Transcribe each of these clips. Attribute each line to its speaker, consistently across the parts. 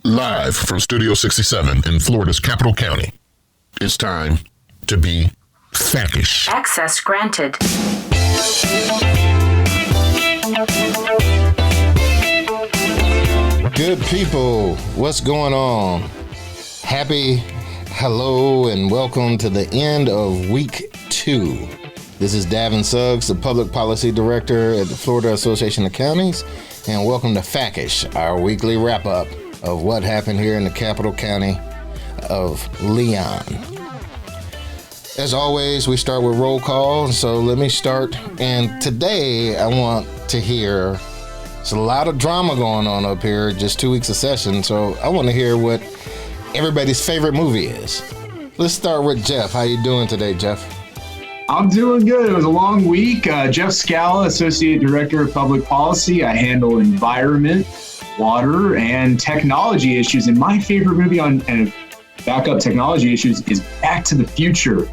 Speaker 1: Live from Studio 67 in Florida's Capital County, it's time to be FACish.
Speaker 2: Access granted.
Speaker 3: Good people, what's going on? Happy hello and welcome to the end of week 2. This is Davin Suggs, the Public Policy Director at the Florida Association of Counties, and welcome to FACish, our weekly wrap-up of what happened here in the Capital County of Leon. As always, we start with roll call, so let me start. And today I want to hear, there's a lot of drama going on up here, just 2 weeks of session, so I want to hear what everybody's favorite movie is. Let's start with Jeff. How you doing today, Jeff?
Speaker 4: I'm doing good. It was a long week. Jeff Scala, Associate Director of Public Policy. I handle environment, water, and technology issues. And my favorite movie on backup technology issues is Back to the Future.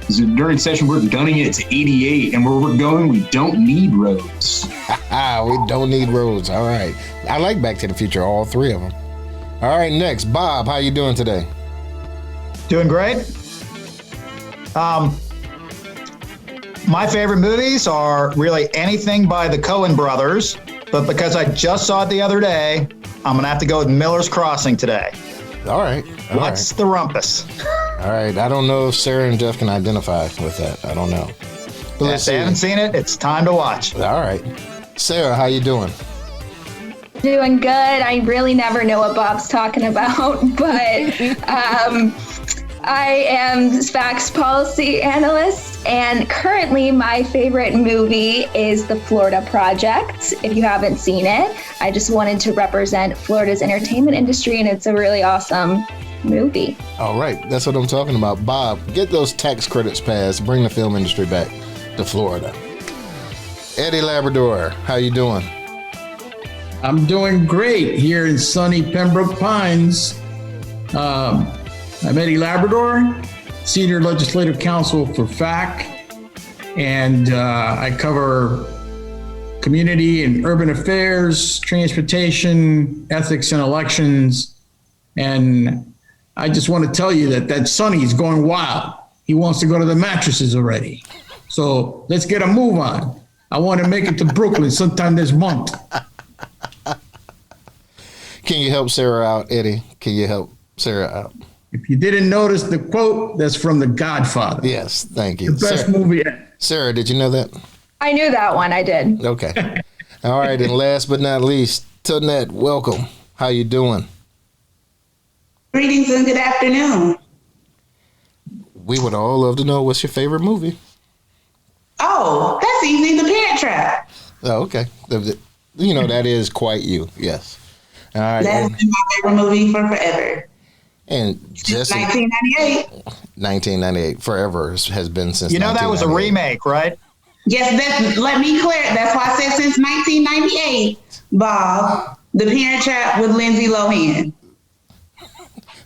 Speaker 4: So during session, we're gunning it to 88, and where we're going, we don't need roads.
Speaker 3: We don't need roads. All right. I like Back to the Future, all three of them. All right, next, Bob, how you doing today?
Speaker 5: Doing great. My favorite movies are really anything by the Coen brothers, but because I just saw it the other day, I'm gonna have to go with Miller's Crossing today.
Speaker 3: All right.
Speaker 5: What's the rumpus?
Speaker 3: All right. I don't know if Sarah and Jeff can identify with that. I don't know. But
Speaker 5: If they haven't seen it, it's time to watch.
Speaker 3: All right. Sarah, how you doing?
Speaker 6: Doing good. I really never know what Bob's talking about, but I am FACS policy analyst, and currently my favorite movie is The Florida Project. If you haven't seen it, I just wanted to represent Florida's entertainment industry, and it's a really awesome movie.
Speaker 3: All right, that's what I'm talking about. Bob, get those tax credits passed. Bring the film industry back to Florida. Eddie Labrador, how you doing?
Speaker 7: I'm doing great here in sunny Pembroke Pines. I'm Eddie Labrador, Senior Legislative Counsel for FAC, and I cover community and urban affairs, transportation, ethics, and elections. And I just want to tell you that Sonny is going wild. He wants to go to the mattresses already. So let's get a move on. I want to make it to Brooklyn sometime this month.
Speaker 3: Can you help Sarah out, Eddie? Can you help Sarah out?
Speaker 7: If you didn't notice the quote, that's from The Godfather.
Speaker 3: Yes, thank you.
Speaker 7: The best
Speaker 3: Sarah,
Speaker 7: movie ever.
Speaker 3: Sarah, did you know that?
Speaker 6: I knew that one. I did.
Speaker 3: Okay. All right, and last but not least, Tonette, welcome. How you doing?
Speaker 8: Greetings and good afternoon.
Speaker 3: We would all love to know what's your favorite movie.
Speaker 8: Oh, that's easy. The Parent Trap.
Speaker 3: Oh, okay. You know, that is quite you. Yes. All right.
Speaker 8: That's been my favorite movie for forever.
Speaker 3: And just
Speaker 8: 1998.
Speaker 3: 1998, forever has been since.
Speaker 5: You know that was a remake, right?
Speaker 8: Yes, let me clear it. That's why I said since 1998, Bob. The Parent Trap with Lindsay Lohan.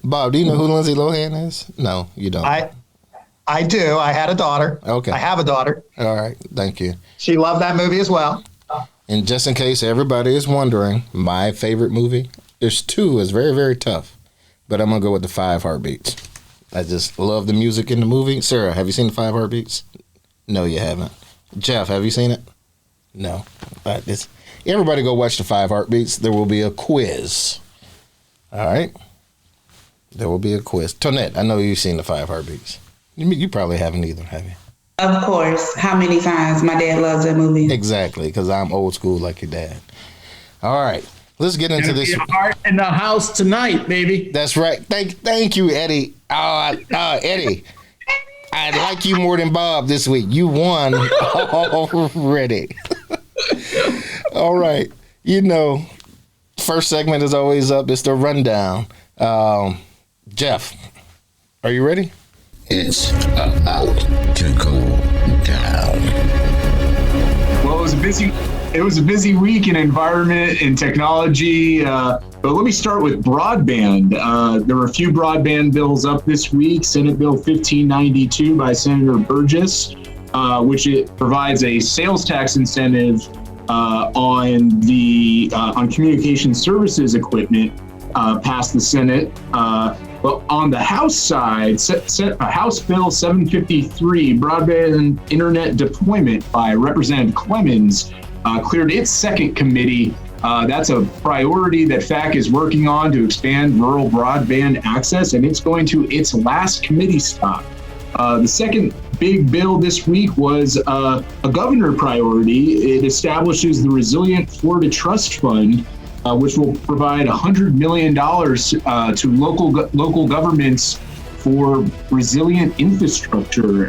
Speaker 3: Bob, do you know who Lindsay Lohan is? No, you don't.
Speaker 5: I do. I had a daughter.
Speaker 3: Okay.
Speaker 5: I have a daughter.
Speaker 3: All right. Thank you.
Speaker 5: She loved that movie as well.
Speaker 3: And just in case everybody is wondering, my favorite movie, there's two. It's very, very tough. But I'm going to go with the 5 Heartbeats. I just love the music in the movie. Sarah, have you seen the 5 Heartbeats? No, you haven't. Jeff, have you seen it? No. Everybody go watch the 5 Heartbeats. There will be a quiz. All right? There will be a quiz. Tonette, I know you've seen the 5 Heartbeats. You probably haven't either, have you?
Speaker 8: Of course. How many times? My dad loves that movie.
Speaker 3: Exactly, because I'm old school like your dad. All right. Let's get into this.
Speaker 7: Heart in the house tonight, baby.
Speaker 3: That's right. Thank you, Eddie. Eddie, I like you more than Bob this week. You won already. All right. You know, first segment is always up. It's the rundown. Jeff, are you ready?
Speaker 1: It's about to go down.
Speaker 4: Well, it was a busy week in environment and technology, but let me start with broadband. There were a few broadband bills up this week. Senate Bill 1592 by Senator Burgess, which it provides a sales tax incentive on communication services equipment passed the Senate. But on the House side, House Bill 753, broadband internet deployment by Representative Clemens, cleared its second committee. That's a priority that FAC is working on to expand rural broadband access, and it's going to its last committee stop. The second big bill this week was a governor priority. It establishes the Resilient Florida Trust Fund, which will provide $100 million to local governments for resilient infrastructure.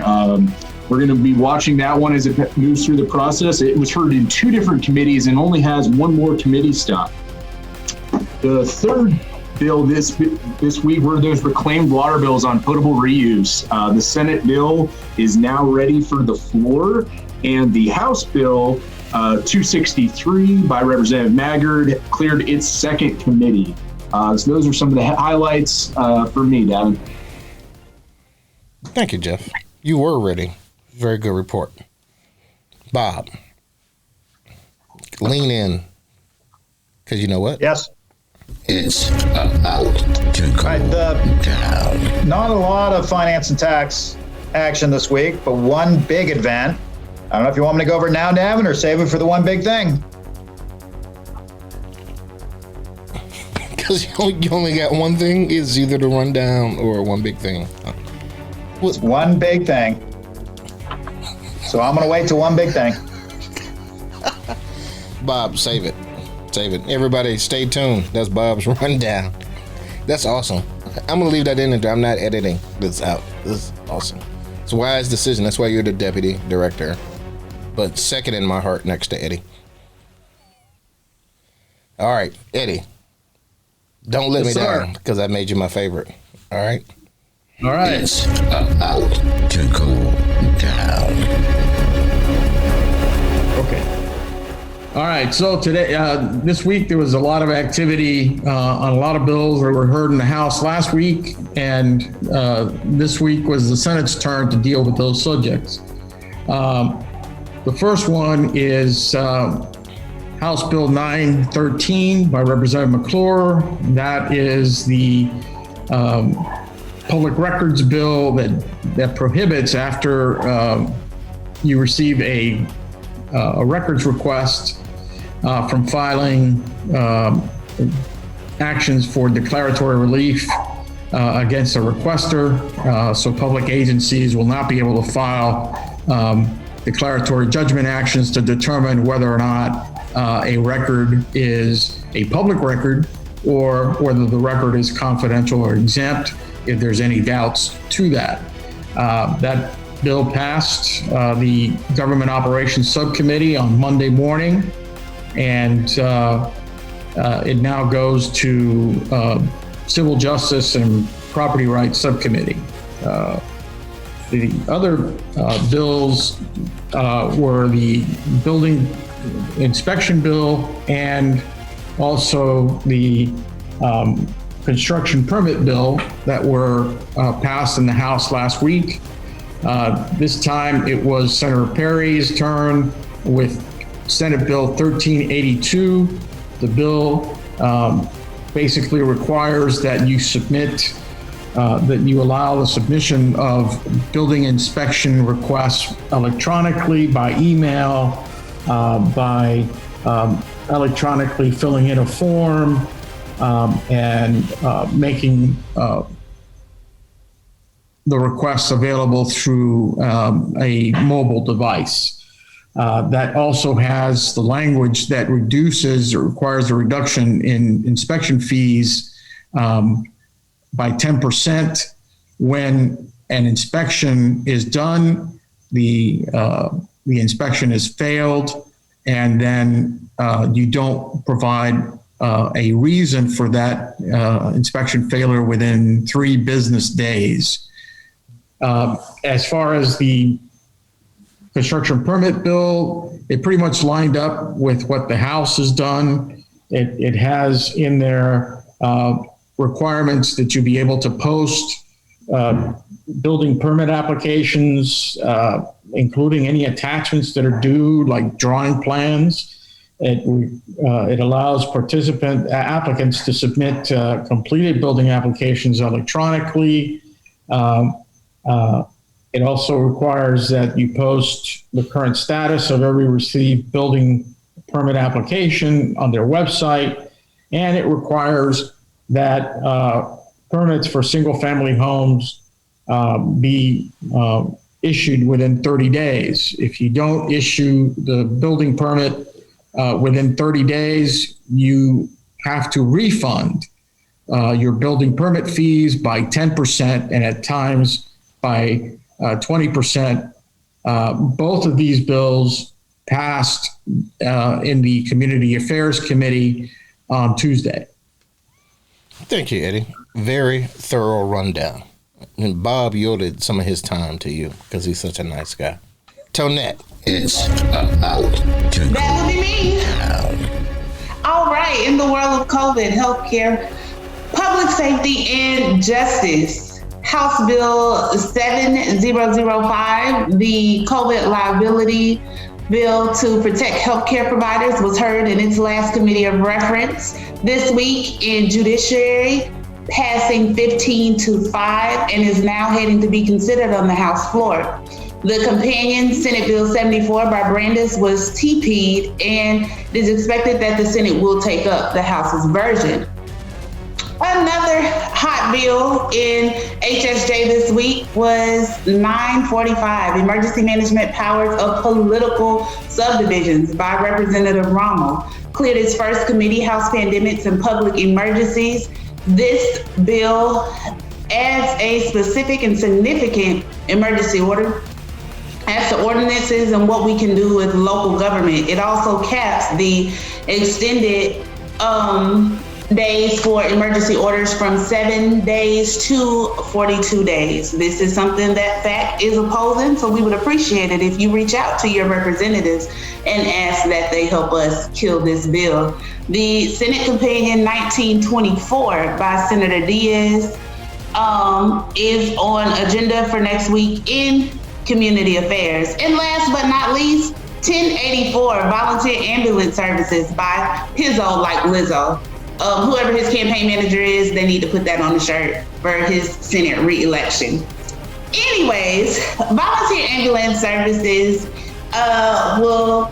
Speaker 4: We're going to be watching that one as it moves through the process. It was heard in 2 different committees and only has 1 more committee stop. The third bill this week were those reclaimed water bills on potable reuse. The Senate bill is now ready for the floor, and the House bill 263 by Representative Maggard cleared its second committee. So those are some of the highlights for me, Davin.
Speaker 3: Thank you, Jeff. You were ready. Very good report. Bob, lean in, because you know what?
Speaker 5: Yes.
Speaker 3: It's about to go down.
Speaker 5: Not a lot of finance and tax action this week, but one big event. I don't know if you want me to go over it now, Davin, or save it for the one big thing.
Speaker 3: Because you only got one thing. It's either the rundown or one big thing.
Speaker 5: It's one big thing. So I'm going to wait till one big thing.
Speaker 3: Bob, save it. Save it. Everybody stay tuned. That's Bob's rundown. That's awesome. I'm going to leave that in there. I'm not editing this out. This is awesome. It's a wise decision. That's why you're the deputy director. But second in my heart next to Eddie. All right, Eddie. Don't let me down because I made you my favorite. All right?
Speaker 7: All right.
Speaker 3: It's about to go down.
Speaker 7: Okay. All right. So today, this week, there was a lot of activity on a lot of bills that were heard in the House last week. And this week was the Senate's turn to deal with those subjects. The first one is House Bill 913 by Representative McClure. That is the public records bill that prohibits after you receive a records request from filing actions for declaratory relief against a requester. So public agencies will not be able to file declaratory judgment actions to determine whether or not a record is a public record or whether the record is confidential or exempt, if there's any doubts to that. That bill passed the Government Operations Subcommittee on Monday morning, and it now goes to Civil Justice and Property Rights Subcommittee. The other bills were the building inspection bill and also the construction permit bill that were passed in the House last week. This time it was Senator Perry's turn with Senate Bill 1382. The bill basically requires that you submit that you allow the submission of building inspection requests electronically, by email, by electronically filling in a form, and making the requests available through a mobile device. That also has the language that reduces or requires a reduction in inspection fees by 10% when an inspection is done, the inspection is failed, and then you don't provide a reason for that inspection failure within 3 business days. As far as the construction permit bill, it pretty much lined up with what the House has done. It has in there requirements that you be able to post building permit applications, including any attachments that are due, like drawing plans. It allows applicants to submit completed building applications electronically. It also requires that you post the current status of every received building permit application on their website, and it requires that permits for single-family homes be issued within 30 days. If you don't issue the building permit within 30 days, you have to refund your building permit fees by 10% and at times by 20%. Both of these bills passed in the Community Affairs Committee on Tuesday.
Speaker 3: Thank you, Eddie. Very thorough rundown. And Bob yielded some of his time to you because he's such a nice guy. Tonette.
Speaker 1: It's out.
Speaker 8: That would be me. All right. In the world of COVID, healthcare, public safety, and justice, House Bill 7005, the COVID liability bill to protect healthcare providers, was heard in its last committee of reference this week in Judiciary, passing 15-5, and is now heading to be considered on the House floor. The companion Senate Bill 74 by Brandes was TP'd, and it is expected that the Senate will take up the House's version. Another hot bill in HSJ this week was 945, Emergency Management Powers of Political Subdivisions by Representative Rommel. Cleared its first committee, House Pandemics and Public Emergencies. This bill adds a specific and significant emergency order as to ordinances and what we can do with local government. It also caps the extended days for emergency orders from 7 days to 42 days. This is something that FAC is opposing, so we would appreciate it if you reach out to your representatives and ask that they help us kill this bill. The Senate Companion 1924 by Senator Diaz is on agenda for next week in Community Affairs. And last but not least, 1084 Volunteer Ambulance Services by Pizzo like Lizzo. Whoever his campaign manager is, they need to put that on the shirt for his Senate re-election. Anyways, volunteer ambulance services will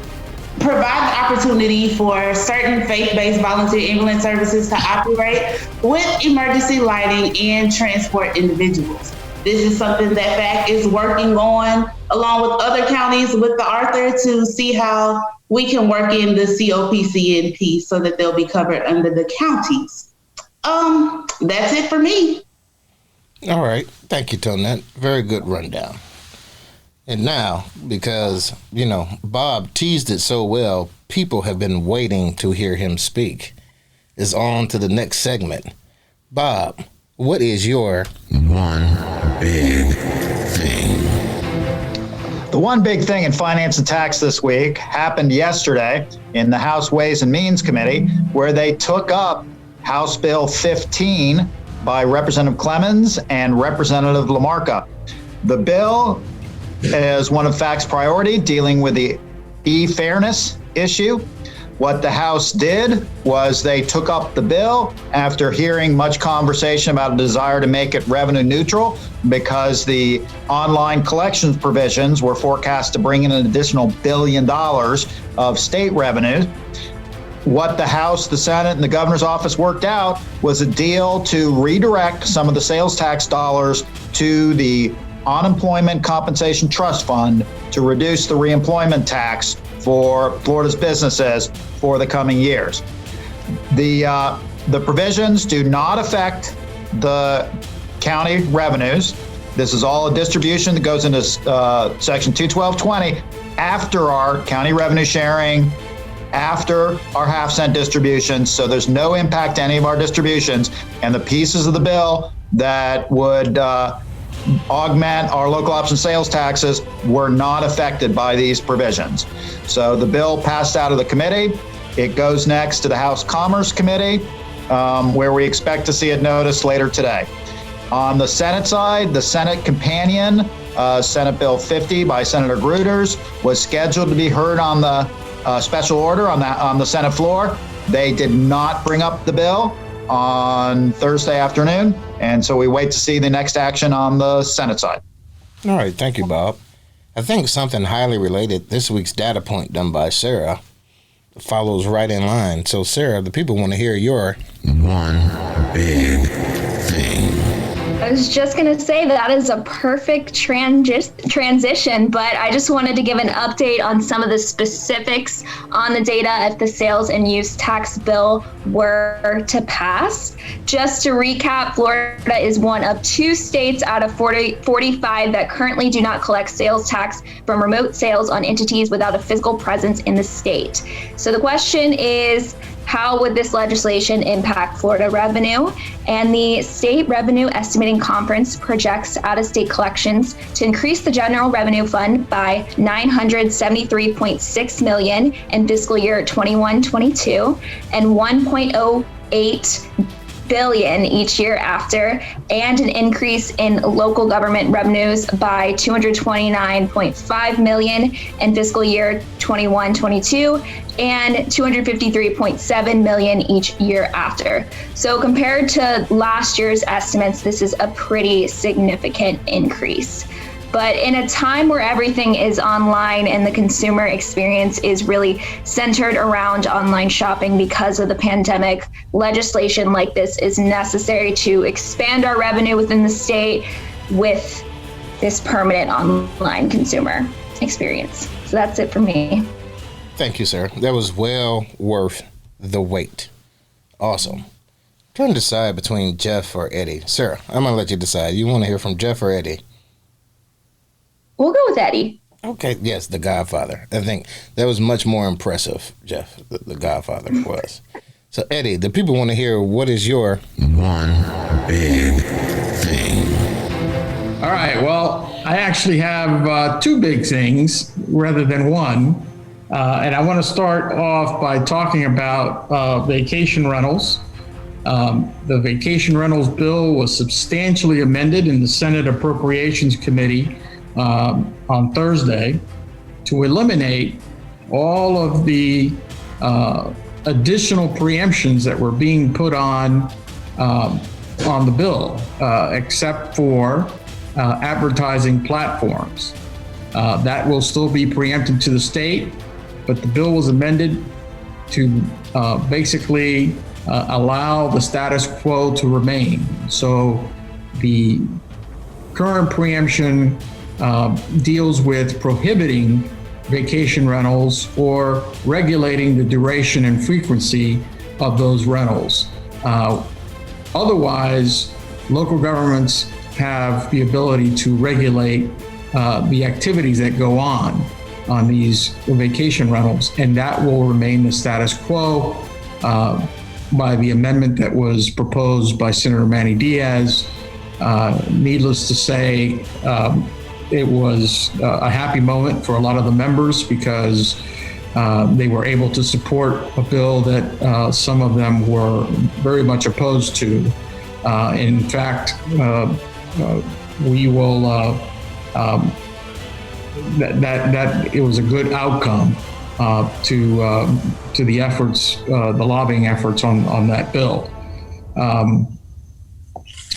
Speaker 8: provide the opportunity for certain faith-based volunteer ambulance services to operate with emergency lighting and transport individuals. This is something that FAC is working on along with other counties with the Arthur to see how we can work in the COPCNP so that they'll be covered under the counties. That's it for me.
Speaker 3: All right. Thank you, Tonette. Very good rundown. And now, because, Bob teased it so well, people have been waiting to hear him speak. It's on to the next segment. Bob, what is your
Speaker 1: one big thing?
Speaker 5: The one big thing in finance and tax this week happened yesterday in the House Ways and Means Committee, where they took up House Bill 15 by Representative Clemens and Representative LaMarca. The bill is one of FAC's priority, dealing with the e-fairness issue. What the House did was they took up the bill after hearing much conversation about a desire to make it revenue neutral because the online collections provisions were forecast to bring in an additional $1 billion of state revenue. What the House, the Senate, and the governor's office worked out was a deal to redirect some of the sales tax dollars to the Unemployment Compensation Trust Fund to reduce the reemployment tax for Florida's businesses for the coming years. The provisions do not affect the county revenues. This is all a distribution that goes into Section 21220 after our county revenue sharing, after our half-cent distributions, so there's no impact to any of our distributions, and the pieces of the bill that would augment our local option sales taxes were not affected by these provisions. So the bill passed out of the committee. It goes next to the House Commerce Committee, where we expect to see it noticed later today. On the Senate side, the Senate companion, Senate Bill 50 by Senator Gruters, was scheduled to be heard on the special order on the Senate floor. They did not bring up the bill on Thursday afternoon, and so we wait to see the next action on the Senate side.
Speaker 3: All right, thank you, Bob. I think something highly related, this week's data point done by Sarah, follows right in line. So, Sarah, the people want to hear your one big thing.
Speaker 6: I was just going to say that is a perfect transition, but I just wanted to give an update on some of the specifics on the data if the sales and use tax bill were to pass. Just to recap, Florida is one of 2 states out of 45 that currently do not collect sales tax from remote sales on entities without a physical presence in the state. So the question is, how would this legislation impact Florida revenue? And the State Revenue Estimating Conference projects out-of-state collections to increase the general revenue fund by $973.6 million in fiscal year 21-22 and $1.08 billion each year after, and an increase in local government revenues by $229.5 million in fiscal year 21-22 and $253.7 million each year after. So compared to last year's estimates, this is a pretty significant increase. But in a time where everything is online and the consumer experience is really centered around online shopping because of the pandemic, legislation like this is necessary to expand our revenue within the state with this permanent online consumer experience. So that's it for me.
Speaker 3: Thank you, sir. That was well worth the wait. Awesome. Trying to decide between Jeff or Eddie. Sarah, I'm going to let you decide. You want to hear from Jeff or Eddie?
Speaker 6: We'll go with Eddie.
Speaker 3: Okay, yes, the Godfather. I think that was much more impressive, Jeff, the Godfather was. So, Eddie, the people want to hear, what is your one big thing?
Speaker 7: All right, well, I actually have 2 big things rather than one. And I want to start off by talking about vacation rentals. The vacation rentals bill was substantially amended in the Senate Appropriations Committee on Thursday to eliminate all of the additional preemptions that were being put on the bill, except for advertising platforms. That will still be preempted to the state, but the bill was amended to basically allow the status quo to remain. So the current preemption deals with prohibiting vacation rentals or regulating the duration and frequency of those rentals. Otherwise, local governments have the ability to regulate the activities that go on these vacation rentals, and that will remain the status quo by the amendment that was proposed by Senator Manny Diaz. Needless to say, it was a happy moment for a lot of the members because they were able to support a bill that some of them were very much opposed to. In fact, we will that it was a good outcome to the efforts, the lobbying efforts on that bill.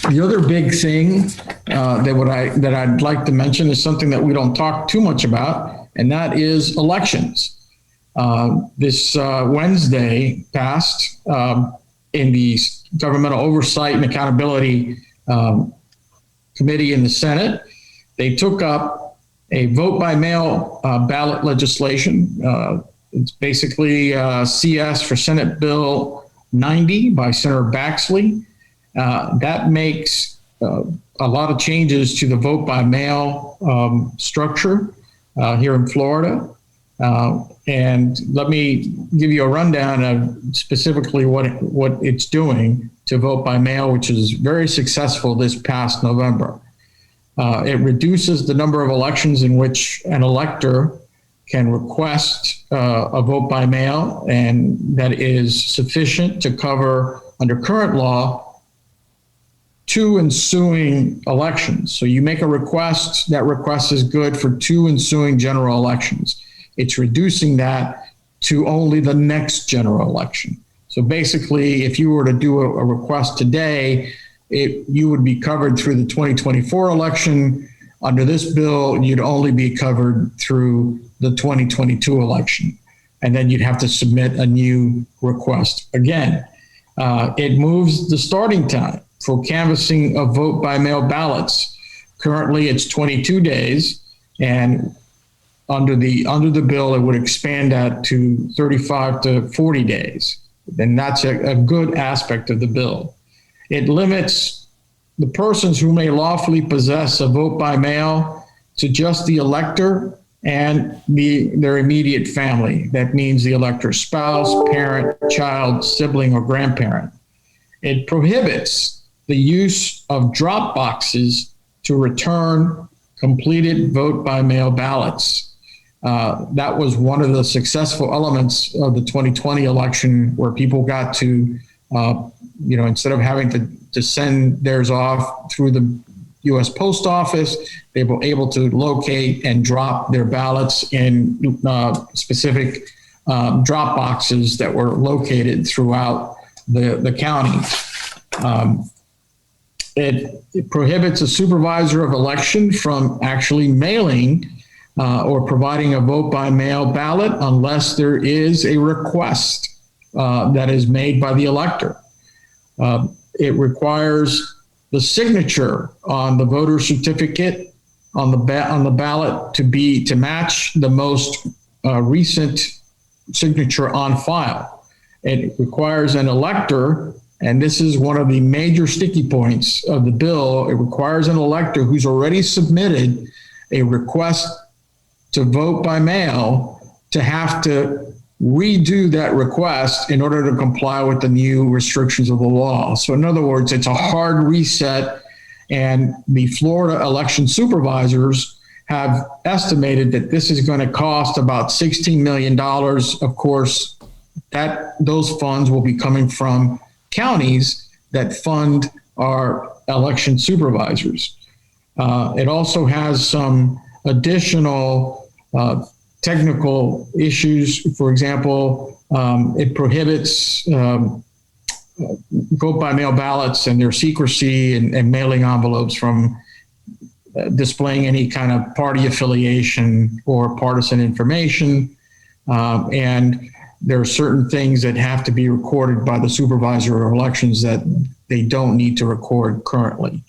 Speaker 7: The other big thing that I'd like to mention is something that we don't talk too much about, and that is elections. This Wednesday passed in the Governmental Oversight and Accountability Committee in the Senate. They took up a vote-by-mail ballot legislation. It's basically CS for Senate Bill 90 by Senator Baxley. That makes a lot of changes to the vote-by-mail structure here in Florida. And let me give you a rundown of specifically what it's doing to vote by mail, which is very successful this past November. It reduces the number of elections in which an elector can request a vote by mail, and that is sufficient to cover, under current law, 2 ensuing elections. So you make a request, that request is good for 2 ensuing general elections. It's reducing that to only the next general election. So basically, if you were to do a request today, you would be covered through the 2024 election. Under this bill, you'd only be covered through the 2022 election. And then you'd have to submit a new request. Again, it moves the starting time for canvassing of vote by mail ballots. Currently, it's 22 days, and under the bill, it would expand that to 35 to 40 days. And that's a good aspect of the bill. It limits the persons who may lawfully possess a vote by mail to just the elector and their immediate family. That means the elector's spouse, parent, child, sibling, or grandparent. It prohibits the use of drop boxes to return completed vote by mail ballots. That was one of the successful elements of the 2020 election, where people got to, instead of having to send theirs off through the U.S. Post Office, they were able to locate and drop their ballots in specific drop boxes that were located throughout the county. It prohibits a supervisor of election from actually mailing or providing a vote by mail ballot unless there is a request that is made by the elector. It requires the signature on the voter certificate on the ballot to match the most recent signature on file. It requires an elector, and this is one of the major sticky points of the bill. It requires an elector who's already submitted a request to vote by mail to have to redo that request in order to comply with the new restrictions of the law. So in other words, it's a hard reset, and the Florida election supervisors have estimated that this is going to cost about $16 million. Of course, those funds will be coming from counties that fund our election supervisors. It also has some additional technical issues. For example, it prohibits vote by mail ballots and their secrecy and mailing envelopes from displaying any kind of party affiliation or partisan information. And there are certain things that have to be recorded by the supervisor of elections that they don't need to record currently.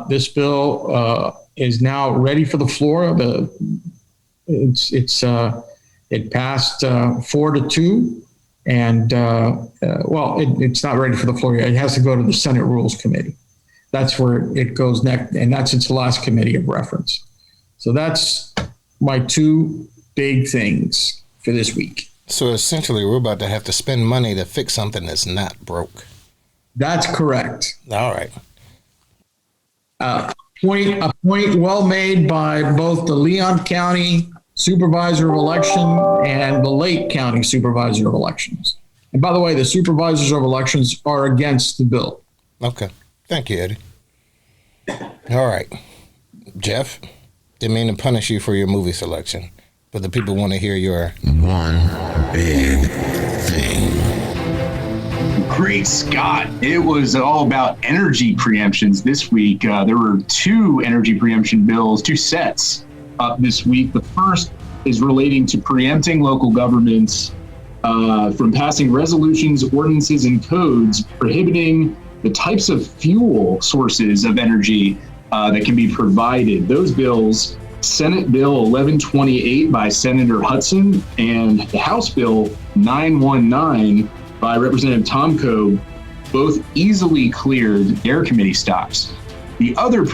Speaker 7: This bill is now ready for the floor. It passed 4-2, and it's not ready for the floor yet. It has to go to the Senate Rules Committee. That's where it goes next, and that's its last committee of reference. So that's my two big things for this week.
Speaker 3: So essentially, we're about to have to spend money to fix something that's not broke.
Speaker 7: That's correct.
Speaker 3: All right.
Speaker 7: A point well made by both the Leon County Supervisor of Election and the Lake County Supervisor of Elections. And by the way, the Supervisors of Elections are against the bill.
Speaker 3: Okay. Thank you, Eddie. All right. Jeff, didn't mean to punish you for your movie selection, but the people want to hear your one big thing.
Speaker 4: Great Scott. It was all about energy preemptions this week. There were two energy preemption bills, two sets up this week. The first is relating to preempting local governments from passing resolutions, ordinances, and codes prohibiting the types of fuel sources of energy that can be provided. Those bills, Senate Bill 1128 by Senator Hudson and the House Bill 919 by Representative Tom Coe, both easily cleared their committee stops. The other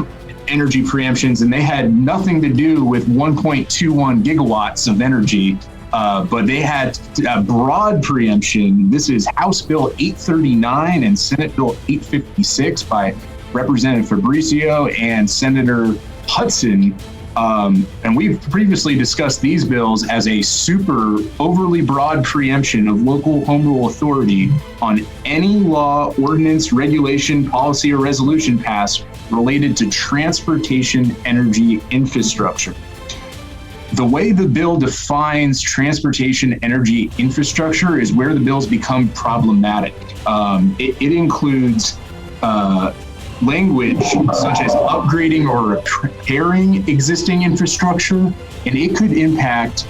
Speaker 4: energy preemptions, and they had nothing to do with 1.21 gigawatts of energy, but they had a broad preemption. This is House Bill 839 and Senate Bill 856 by Representative Fabricio and Senator Hudson. And we've previously discussed these bills as a super overly broad preemption of local home rule authority on any law, ordinance, regulation, policy, or resolution passed related to transportation energy infrastructure. the way the bill defines transportation energy infrastructure is where the bills become problematic. It includes language such as upgrading or repairing existing infrastructure, and it could impact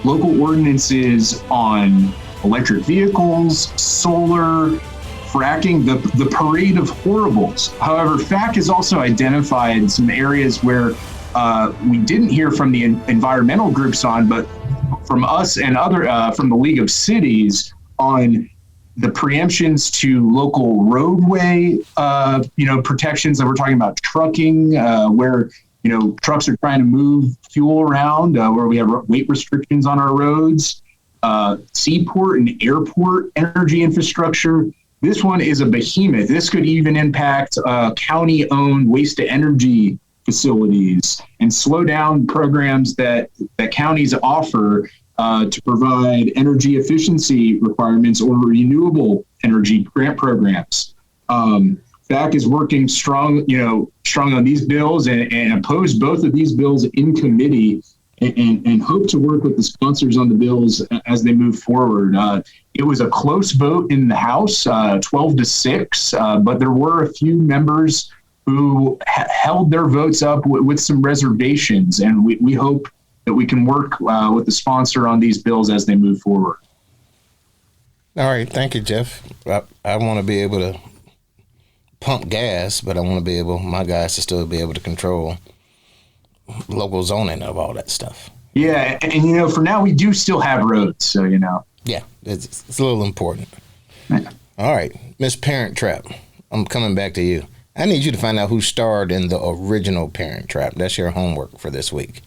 Speaker 4: local ordinances on electric vehicles, solar, fracking, the parade of horribles. However, FAC has also identified some areas where we didn't hear from the environmental groups on, but from us and other from the League of Cities on the preemptions to local roadway, protections that we're talking about trucking, where trucks are trying to move fuel around, where we have weight restrictions on our roads, seaport and airport energy infrastructure. This one is a behemoth. This could even impact county-owned waste-to-energy facilities and slow down programs that counties offer to provide energy efficiency requirements or renewable energy grant programs. FAC is working strong on these bills and opposed both of these bills in committee and hope to work with the sponsors on the bills as they move forward. It was a close vote in the House, 12-6, but there were a few members who held their votes up with some reservations, and we hope that we can work with the sponsor on these bills as they move forward.
Speaker 3: All right. Thank you, Jeff. I want to be able to pump gas, but I want to be my guys to still be able to control local zoning of all that stuff.
Speaker 4: Yeah. And, for now, we do still have roads. So,
Speaker 3: Yeah, it's a little important.
Speaker 4: Yeah.
Speaker 3: All right. Miss Parent Trap, I'm coming back to you. I need you to find out who starred in the original Parent Trap. That's your homework for this week.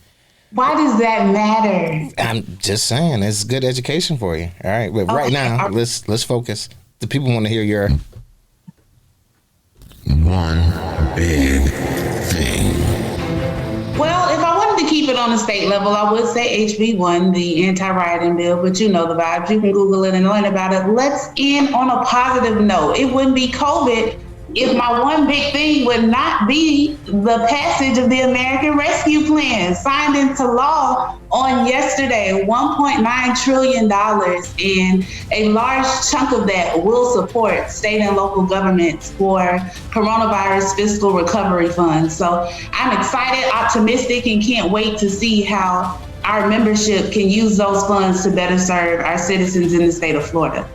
Speaker 8: Why does that matter?
Speaker 3: I'm just saying, it's good education for you. All right, but right now, let's focus. The people want to hear your
Speaker 1: one big thing.
Speaker 8: Well, if I wanted to keep it on the state level, I would say HB1, the anti-rioting bill, but you know the vibes. You can Google it and learn about it. Let's end on a positive note. It wouldn't be COVID if my one big thing would not be the passage of the American Rescue Plan signed into law on yesterday, $1.9 trillion. And a large chunk of that will support state and local governments for coronavirus fiscal recovery funds. So I'm excited, optimistic, and can't wait to see how our membership can use those funds to better serve our citizens in the state of Florida.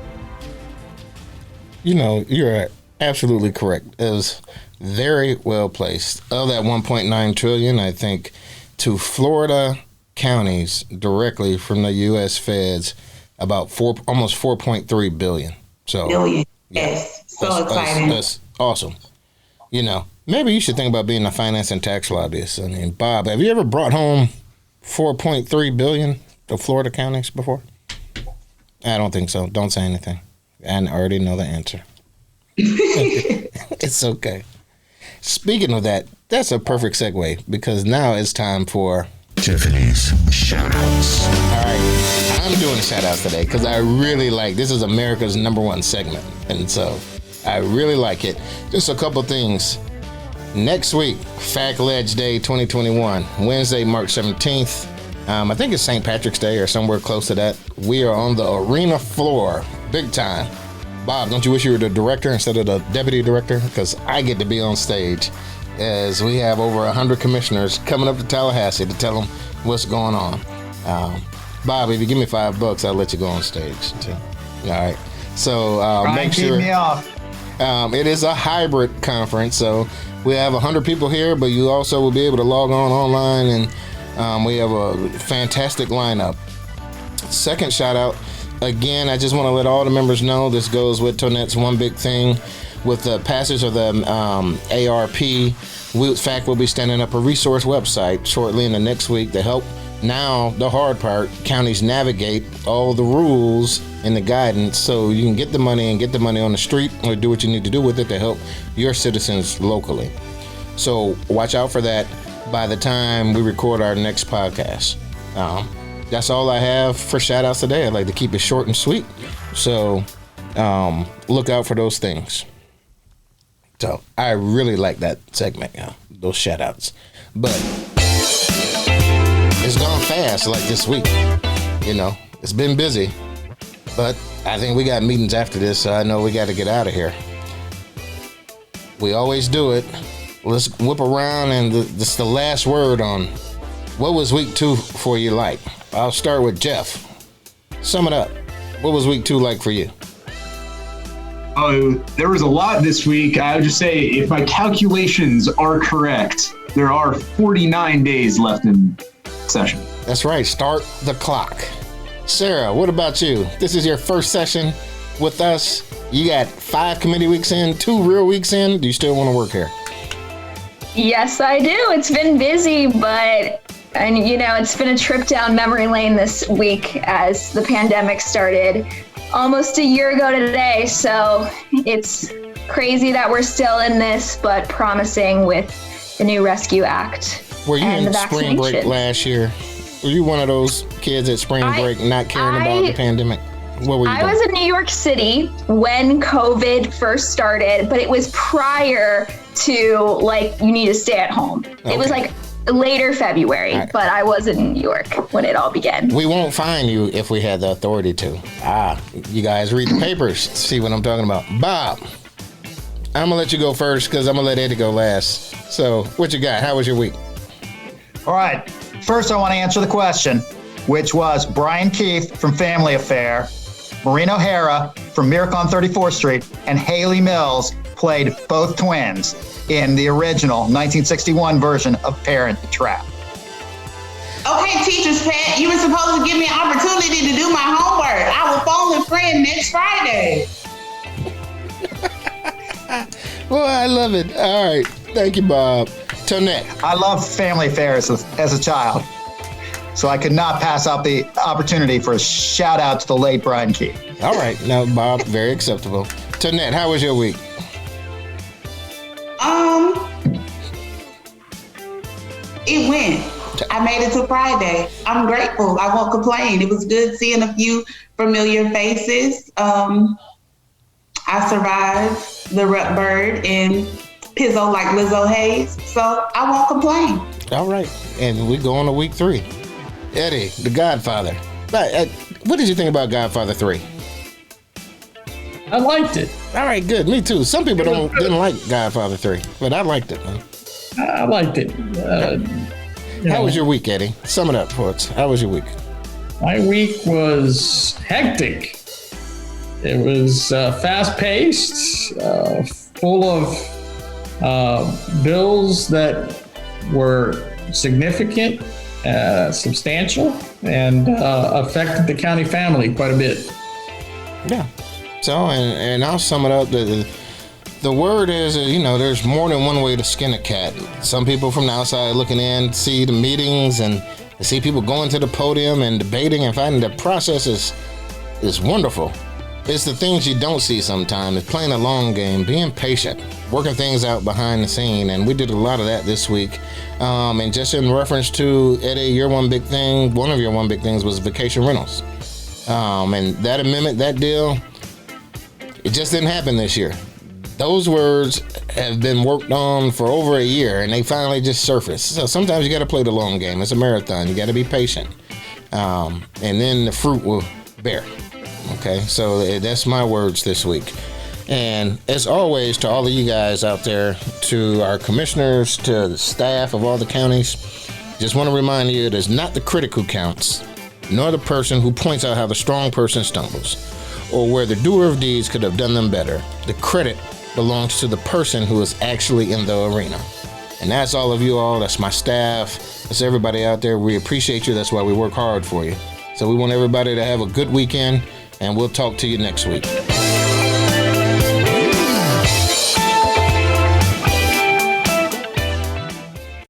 Speaker 3: You're absolutely correct. It was very well placed. Of that 1.9 trillion, I think to Florida counties directly from the U.S. feds, about almost 4.3 billion. So,
Speaker 8: billion. Yes. So exciting.
Speaker 3: That's awesome. Maybe you should think about being a finance and tax lobbyist. I mean, Bob, have you ever brought home 4.3 billion to Florida counties before? I don't think so. Don't say anything. I already know the answer. It's okay. Speaking of that, that's a perfect segue because now it's time for
Speaker 1: Tiffany's shoutouts.
Speaker 3: All right, I'm doing shoutouts today because I really like this is America's #1 segment, and so I really like it. Just a couple things. Next week, FAC Ledge Day 2021, Wednesday, March 17th. I think it's St. Patrick's Day or somewhere close to that. We are on the arena floor, big time. Bob, don't you wish you were the director instead of the deputy director? Because I get to be on stage as we have over 100 commissioners coming up to Tallahassee to tell them what's going on. Bob, if you give me $5, I'll let you go on stage too. All right. So make sure.
Speaker 5: Keep me off.
Speaker 3: It is a hybrid conference, so we have 100 people here, but you also will be able to log on online, and we have a fantastic lineup. Second shout out. Again, I just want to let all the members know this goes with Tonette's one big thing. With the passage of the ARP, FAC will be standing up a resource website shortly in the next week to help now, the hard part, counties navigate all the rules and the guidance so you can get the money and get the money on the street or do what you need to do with it to help your citizens locally. So watch out for that by the time we record our next podcast. That's all I have for shout outs today. I'd like to keep it short and sweet. So look out for those things. So I really like that segment, those shout outs. But it's gone fast like this week. You know, it's been busy, but I think we got meetings after this, so I know we got to get out of here. We always do it. Let's whip around, and this is the last word on what was week 2 for you like. I'll start with Jeff. Sum it up. What was week 2 like for you?
Speaker 4: Oh, there was a lot this week. I would just say, if my calculations are correct, there are 49 days left in session.
Speaker 3: That's right. Start the clock. Sarah, what about you? This is your first session with us. You got 5 committee weeks in, 2 real weeks in. Do you still want to work here?
Speaker 6: Yes, I do. It's been busy, it's been a trip down memory lane this week as the pandemic started almost a year ago today. So it's crazy that we're still in this, but promising with the new Rescue Act.
Speaker 3: Were you in spring break last year? Were you one of those kids at spring break not caring about the pandemic? What were you doing?
Speaker 6: I was in New York City when COVID first started, but it was prior to you need to stay at home. Okay. It was later February, right. But I was in New York when it all began.
Speaker 3: We won't fine you if we had the authority to. You guys read the papers, see what I'm talking about. Bob, I'm gonna let you go first because I'm gonna let Eddie go last. So what you got? How was your week?
Speaker 5: All right. First, I want to answer the question, which was Brian Keith from Family Affair, Maureen O'Hara from Miracle on 34th Street, and Haley Mills played both twins in the original 1961 version of Parent Trap.
Speaker 8: Okay, Teacher's Pet, you were supposed to give me an opportunity to do my homework. I will phone a friend next Friday.
Speaker 3: Well, I love it. All right. Thank you, Bob. Tonette.
Speaker 5: I loved Family Affairs as a child, so I could not pass up the opportunity for a shout out to the late Brian Keith.
Speaker 3: All right. Now, Bob, very acceptable. Tonette, how was your week?
Speaker 8: It went. I made it to Friday. I'm grateful. I won't complain. It was good seeing a few familiar faces. I survived the Rut Bird and Pizzo like Lizzo Hayes, so I won't complain. All
Speaker 3: right, and we go on to week 3. Eddie, The Godfather. What did you think about Godfather 3?
Speaker 7: I liked it.
Speaker 3: All right, good. Me too. Some people didn't like Godfather 3, but I liked it, man.
Speaker 7: I liked it.
Speaker 3: How was your week, Eddie? Sum it up for us. How was your week?
Speaker 7: My week was hectic. It was fast-paced, full of bills that were significant, substantial, and affected the county family quite a bit.
Speaker 3: Yeah. So, and I'll sum it up. The word is, there's more than one way to skin a cat. Some people from the outside looking in see the meetings and see people going to the podium and debating and finding the process is wonderful. It's the things you don't see sometimes. It's playing a long game, being patient, working things out behind the scene. And we did a lot of that this week. And just in reference to, Eddie, one of your one big things was vacation rentals. And that amendment, that deal, it just didn't happen this year. Those words have been worked on for over a year, and they finally just surfaced. So sometimes you got to play the long game. It's a marathon. You got to be patient. And then the fruit will bear. Okay, so that's my words this week. And as always, to all of you guys out there, to our commissioners, to the staff of all the counties, just want to remind you it is not the critic who counts, nor the person who points out how the strong person stumbles, or where the doer of deeds could have done them better. The credit belongs to the person who is actually in the arena. And that's all of you all. That's my staff. That's everybody out there. We appreciate you. That's why we work hard for you. So we want everybody to have a good weekend, and we'll talk to you next week.